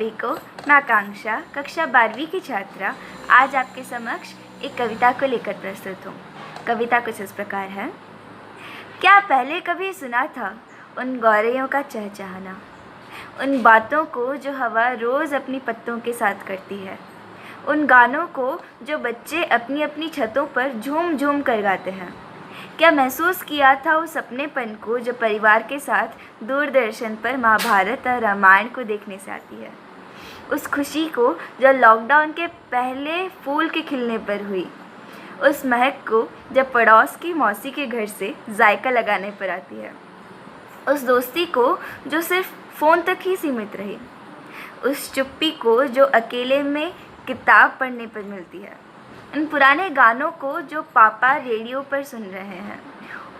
सभी को। मैं आकांक्षा, कक्षा 12वीं की छात्रा, आज आपके समक्ष एक कविता को लेकर प्रस्तुत हूँ। कविता कुछ इस प्रकार है। क्या पहले कभी सुना था उन गौरैयों का चहचहाना, उन बातों को जो हवा रोज़ अपनी पत्तों के साथ करती है, उन गानों को जो बच्चे अपनी अपनी छतों पर झूम झूम कर गाते हैं। क्या महसूस किया था उस अपनेपन को जो परिवार के साथ दूरदर्शन पर महाभारत और रामायण को देखने से आती है, उस खुशी को जो लॉकडाउन के पहले फूल के खिलने पर हुई, उस महक को जब पड़ोस की मौसी के घर से जायका लगाने पर आती है, उस दोस्ती को जो सिर्फ फ़ोन तक ही सीमित रही, उस चुप्पी को जो अकेले में किताब पढ़ने पर मिलती है, उन पुराने गानों को जो पापा रेडियो पर सुन रहे हैं,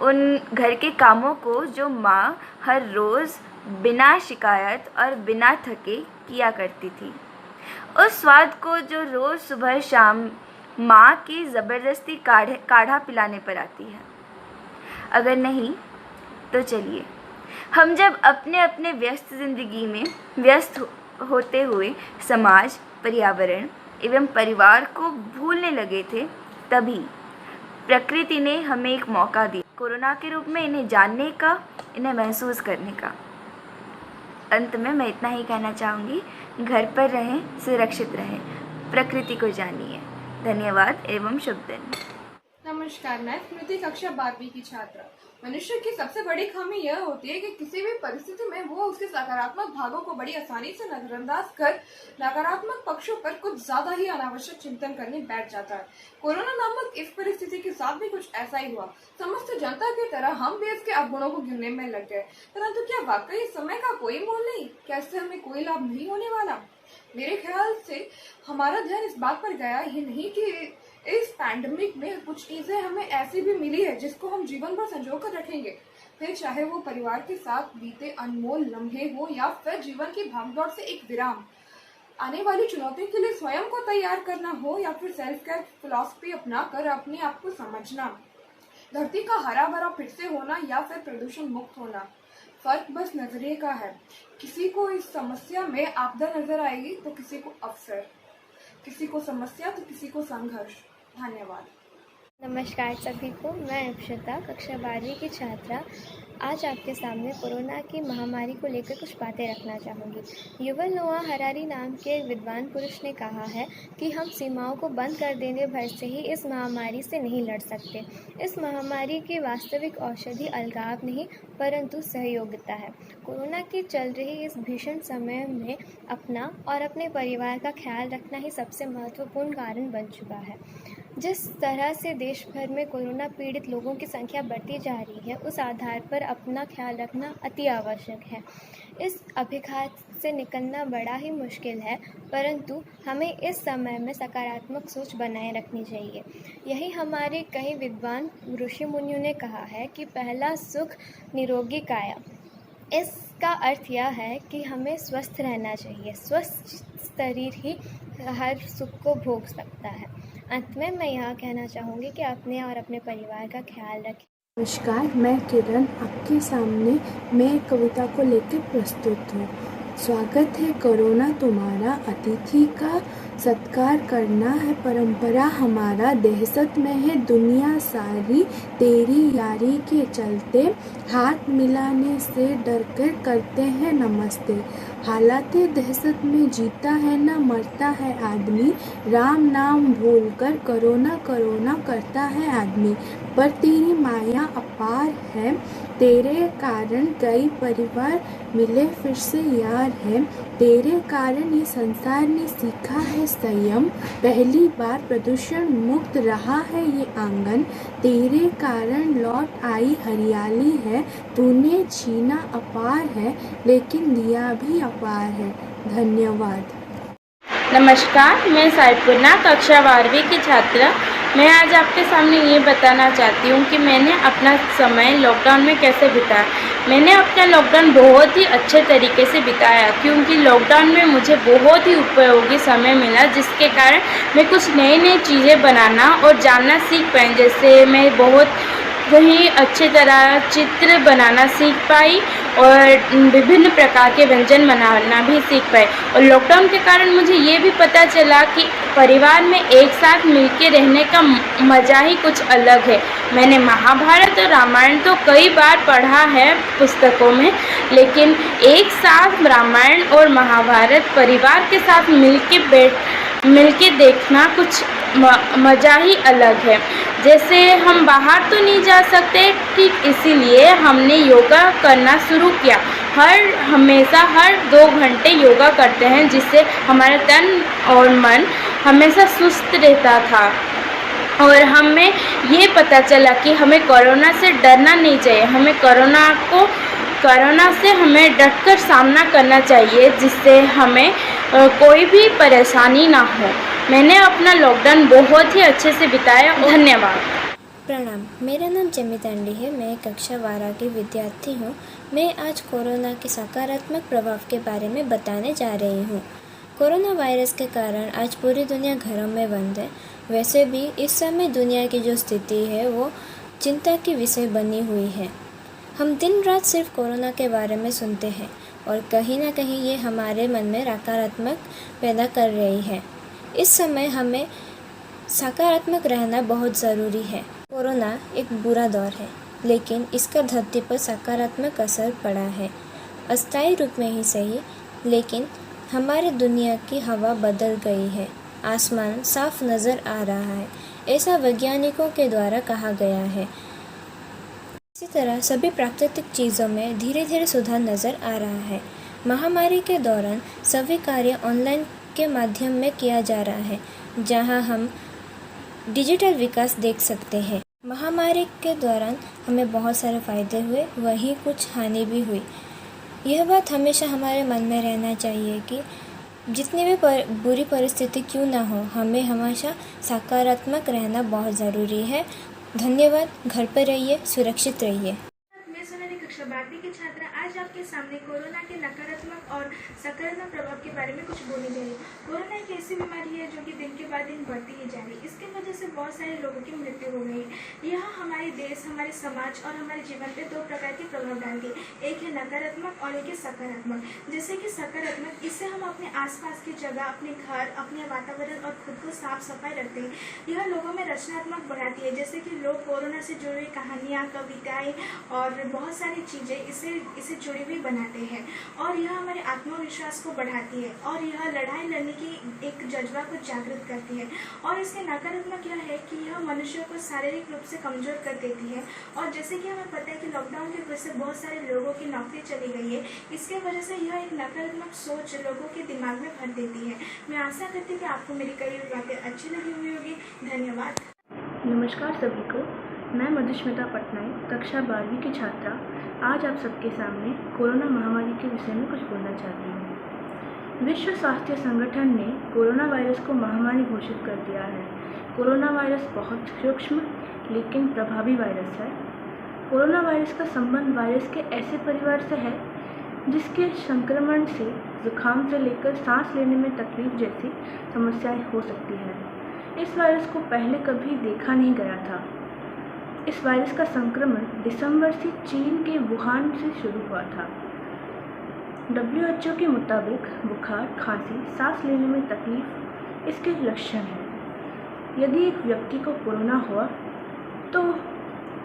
उन घर के कामों को जो माँ हर रोज़ बिना शिकायत और बिना थके किया करती थी, उस स्वाद को जो रोज़ सुबह शाम माँ की ज़बरदस्ती काढ़ा पिलाने पर आती है। अगर नहीं तो चलिए हम जब अपने अपने व्यस्त ज़िंदगी में व्यस्त होते हुए समाज, पर्यावरण एवं परिवार को भूलने लगे थे, तभी प्रकृति ने हमें एक मौका दिया कोरोना के रूप में इन्हें जानने का, इन्हें महसूस करने का। अंत में मैं इतना ही कहना चाहूँगी, घर पर रहें, सुरक्षित रहें, प्रकृति को जानिए। धन्यवाद एवं शुभ दिन। नमस्कार, मैं स्मृति, कक्षा 12वीं की छात्रा। मनुष्य की सबसे बड़ी खामी यह होती है कि किसी भी परिस्थिति में वो उसके सकारात्मक भागों को बड़ी आसानी से नजरअंदाज कर नकारात्मक पक्षों पर कुछ ज्यादा ही अनावश्यक चिंतन करने बैठ जाता है। कोरोना नामक इस परिस्थिति के साथ भी कुछ ऐसा ही हुआ। समस्त जनता की तरह हम भी इसके अवगुणों को गिनने में लग गए, परंतु क्या वाकई समय का कोई मोल नहीं? क्या इससे हमें कोई लाभ नहीं होने वाला? मेरे ख्याल से हमारा ध्यान इस बात पर गया ही नहीं कि इस पैंडेमिक में कुछ चीजें हमें ऐसी भी मिली है जिसको हम जीवन भर संजो कर रखेंगे, फिर चाहे वो परिवार के साथ बीते अनमोल लम्हे हो या फिर जीवन की भागदौड़ से एक विराम, आने वाली चुनौतियों के लिए स्वयं को तैयार करना हो या फिर सेल्फ केयर फिलॉसफी अपना कर अपने आप को समझना, धरती का हरा भरा फिर से होना या फिर प्रदूषण मुक्त होना, फर्क बस नजरिए का है। किसी को इस समस्या में आपदा नजर आएगी तो किसी को अवसर, किसी को समस्या तो किसी को संघर्ष। धन्यवाद। नमस्कार सभी को, मैं अक्षता, कक्षा 12वीं की छात्रा, आज आपके सामने कोरोना की महामारी को लेकर कुछ बातें रखना चाहूँगी। युवल नोआ हरारी नाम के एक विद्वान पुरुष ने कहा है कि हम सीमाओं को बंद कर देने भर से ही इस महामारी से नहीं लड़ सकते। इस महामारी की वास्तविक औषधि अलगाव नहीं परंतु सहयोगिता है। कोरोना की चल रही इस भीषण समय में अपना और अपने परिवार का ख्याल रखना ही सबसे महत्वपूर्ण कारण बन चुका है। जिस तरह से देश भर में कोरोना पीड़ित लोगों की संख्या बढ़ती जा रही है, उस आधार पर अपना ख्याल रखना अति आवश्यक है। इस अभिघात से निकलना बड़ा ही मुश्किल है, परंतु हमें इस समय में सकारात्मक सोच बनाए रखनी चाहिए। यही हमारे कई विद्वान ऋषि मुनियों ने कहा है कि पहला सुख निरोगी काया। इसका अर्थ यह है कि हमें स्वस्थ रहना चाहिए। स्वस्थ शरीर ही हर सुख को भोग सकता है। अंत में मैं यह कहना चाहूँगी कि अपने और अपने परिवार का ख्याल रखें। नमस्कार, मैं किरण आपके सामने मैं एक कविता को लेकर प्रस्तुत हूँ। स्वागत है कोरोना तुम्हारा, अतिथि का सत्कार करना है परंपरा हमारा। दहशत में है दुनिया सारी, तेरी यारी के चलते हाथ मिलाने से डर कर करते हैं नमस्ते। हालात दहशत में जीता है ना मरता है आदमी, राम नाम भूलकर करोना करोना करता है आदमी। पर तेरी माया अपार है, तेरे कारण कई परिवार मिले फिर से यार है। तेरे कारण ये संसार ने सीखा है संयम, पहली बार प्रदूषण मुक्त रहा है ये आंगन। तेरे कारण लौट आई हरियाली है, तूने छीना अपार है लेकिन दिया भी अपार है। धन्यवाद। नमस्कार, मैं साइपुरना, कक्षा 12वीं की छात्रा। मैं आज आपके सामने ये बताना चाहती हूँ कि मैंने अपना समय लॉकडाउन में कैसे बिताया। मैंने अपना लॉकडाउन बहुत ही अच्छे तरीके से बिताया, क्योंकि लॉकडाउन में मुझे बहुत ही उपयोगी समय मिला, जिसके कारण मैं कुछ नई नई चीज़ें बनाना और जानना सीख पाई। जैसे मैं बहुत ही अच्छी तरह चित्र बनाना सीख पाई और विभिन्न प्रकार के व्यंजन बनाना भी सीख पाए। और लॉकडाउन के कारण मुझे ये भी पता चला कि परिवार में एक साथ मिलकर रहने का मज़ा ही कुछ अलग है। मैंने महाभारत और रामायण तो कई बार पढ़ा है पुस्तकों में, लेकिन एक साथ रामायण और महाभारत परिवार के साथ मिलके देखना कुछ मज़ा ही अलग है। जैसे हम बाहर तो नहीं जा सकते, ठीक इसीलिए हमने योगा करना शुरू किया। हमेशा हर 2 घंटे योगा करते हैं, जिससे हमारा तन और मन हमेशा सुस्त रहता था। और हमें ये पता चला कि हमें कोरोना से डरना नहीं चाहिए, हमें कोरोना से हमें डटकर सामना करना चाहिए, जिससे हमें कोई भी परेशानी ना हो। मैंने अपना लॉकडाउन बहुत ही अच्छे से बिताया। धन्यवाद। प्रणाम, मेरा नाम चमितांडी है। मैं कक्षा 12 की विद्यार्थी हूँ। मैं आज कोरोना के सकारात्मक प्रभाव के बारे में बताने जा रही हूँ। कोरोना वायरस के कारण आज पूरी दुनिया घरों में बंद है। वैसे भी इस समय दुनिया की जो स्थिति है वो चिंता की विषय बनी हुई है। हम दिन रात सिर्फ कोरोना के बारे में सुनते हैं और कहीं ना कहीं ये हमारे मन में नकारात्मक पैदा कर रही है। इस समय हमें सकारात्मक रहना बहुत ज़रूरी है। कोरोना एक बुरा दौर है, लेकिन इसका धरती पर सकारात्मक असर पड़ा है। अस्थायी रूप में ही सही, लेकिन हमारे दुनिया की हवा बदल गई है। आसमान साफ नज़र आ रहा है, ऐसा वैज्ञानिकों के द्वारा कहा गया है। इसी तरह सभी प्राकृतिक चीज़ों में धीरे धीरे सुधार नज़र आ रहा है। महामारी के दौरान सभी कार्य ऑनलाइन के माध्यम में किया जा रहा है, जहां हम डिजिटल विकास देख सकते हैं। महामारी के दौरान हमें बहुत सारे फ़ायदे हुए, वहीं कुछ हानि भी हुई। यह बात हमेशा हमारे मन में रहना चाहिए कि जितनी भी बुरी परिस्थिति क्यों ना हो, हमें हमेशा सकारात्मक रहना बहुत ज़रूरी है। धन्यवाद। घर पर रहिए, सुरक्षित रहिए। मैं सोनाली कक्षा 12वीं की छात्रा आज आपके सामने कोरोना के नकारात्मक और सकारात्मक प्रभाव के बारे में कुछ बोलने जा रही हूँ। कोरोना एक ऐसी बीमारी है जो कि दिन के बाद दिन बढ़ती ही जा रही है। इसकी वजह से बहुत सारे लोगों की मृत्यु हो गई है। यह हमारे देश, हमारे समाज और हमारे जीवन पे 2 प्रकार के प्रभाव डालती है। एक है नकारात्मक और एक है सकारात्मक। जैसे कि सकारात्मक, इससे हम अपने आसपास की जगह, अपने घर, अपने वातावरण और खुद को साफ सफाई रखते हैं। यह लोगों में रचनात्मक बढ़ाती है, जैसे कि लोग कोरोना से जुड़ी हुई कहानियाँ, कविताएं और बहुत सारी चीज़ें इसे जुड़ी हुई बनाते हैं। और यह हमारे आत्मविश्वास को बढ़ाती है और यह लड़ाई लड़ने की एक जज्बा को जागृत करती है। और इसके नकारात्मक यह है कि यह मनुष्य को शारीरिक रूप से कमजोर कर देती है। और जैसे कि हमें पता है कि लॉकडाउन की वजह से बहुत सारे लोगों की नौकरी चली गई है, इसके वजह से यह एक नकारात्मक सोच लोगों के दिमाग में भर देती है। मैं आशा करती हूँ कि आपको मेरी कई बातें अच्छी लगी हुई होगी। धन्यवाद। नमस्कार सभी को, मैं मधुस्मिता पटनायक कक्षा 12वीं की छात्रा आज आप सबके सामने कोरोना महामारी के विषय में कुछ बोलना चाहती हूँ। विश्व स्वास्थ्य संगठन ने कोरोना वायरस को महामारी घोषित कर दिया है। कोरोना वायरस बहुत सूक्ष्म लेकिन प्रभावी वायरस है। कोरोना वायरस का संबंध वायरस के ऐसे परिवार से है जिसके संक्रमण से जुकाम से लेकर सांस लेने में तकलीफ जैसी समस्याएं हो सकती है। इस वायरस को पहले कभी देखा नहीं गया था। इस वायरस का संक्रमण दिसंबर से चीन के वुहान से शुरू हुआ था। WHO के मुताबिक बुखार, खांसी, सांस लेने में तकलीफ इसके लक्षण हैं। यदि एक व्यक्ति को कोरोना हुआ तो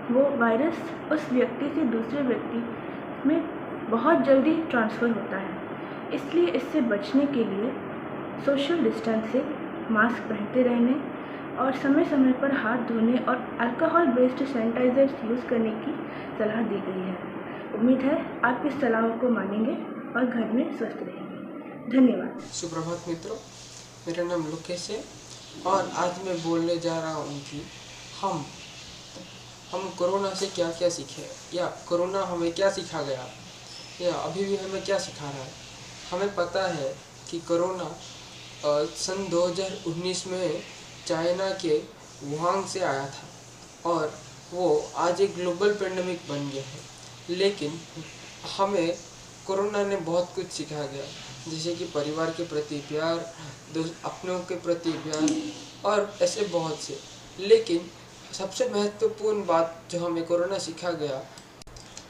वो वायरस उस व्यक्ति से दूसरे व्यक्ति में बहुत जल्दी ट्रांसफ़र होता है। इसलिए इससे बचने के लिए सोशल डिस्टेंसिंग, मास्क पहनते रहने और समय समय पर हाथ धोने और अल्कोहल बेस्ड सैनिटाइजर्स यूज़ करने की सलाह दी गई है। उम्मीद है आप इस सलाह को मानेंगे और घर में स्वस्थ रहेंगे। धन्यवाद। सुप्रभात मित्रों, मेरा नाम लोकेश है और आज मैं बोलने जा रहा हूँ कि हम कोरोना से क्या क्या सीखे या कोरोना हमें क्या सिखा गया या अभी भी हमें क्या सिखा रहा है। हमें पता है कि कोरोना सन 2019 में चाइना के वुहान से आया था और वो आज एक ग्लोबल पेंडेमिक बन गया है। लेकिन हमें कोरोना ने बहुत कुछ सिखा गया, जैसे कि परिवार के प्रति प्यार, अपनों के प्रति प्यार और ऐसे बहुत से। लेकिन सबसे महत्वपूर्ण बात जो हमें कोरोना सिखा गया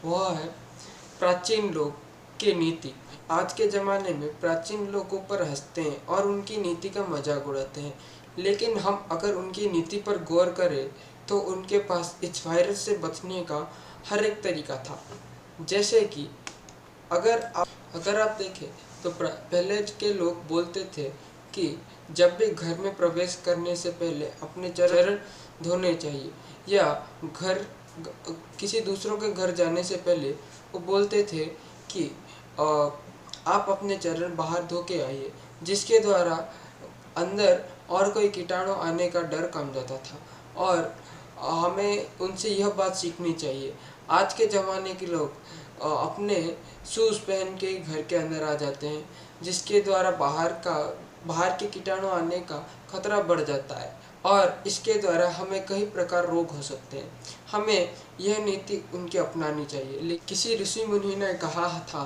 वह है प्राचीन लोग की नीति। आज के ज़माने में प्राचीन लोगों पर हंसते हैं और उनकी नीति का मजाक उड़ाते हैं, लेकिन हम अगर उनकी नीति पर गौर करें तो उनके पास इस वायरस से बचने का हर एक तरीका था। जैसे कि अगर आप देखें तो पहले के लोग बोलते थे कि जब भी घर में प्रवेश करने से पहले अपने चरण धोने चाहिए, या किसी दूसरों के घर जाने से पहले वो बोलते थे कि आप अपने चरण बाहर धो के आइए, जिसके द्वारा अंदर और कोई कीटाणु आने का डर कम जाता था। और हमें उनसे यह बात सीखनी चाहिए। आज के ज़माने के लोग अपने शूज़ पहन के घर के अंदर आ जाते हैं, जिसके द्वारा बाहर के कीटाणु आने का खतरा बढ़ जाता है और इसके द्वारा हमें कई प्रकार रोग हो सकते हैं। हमें यह नीति उनकी अपनानी चाहिए। लेकिन किसी ऋषि मुनि ने कहा था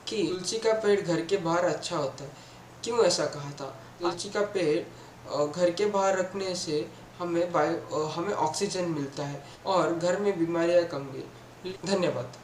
कि तुलसी का पेड़ घर के बाहर अच्छा होता है। क्यों ऐसा कहा था? तुलसी का पेड़ घर के बाहर रखने से हमें ऑक्सीजन मिलता है और घर में बीमारियां कम गई। धन्यवाद।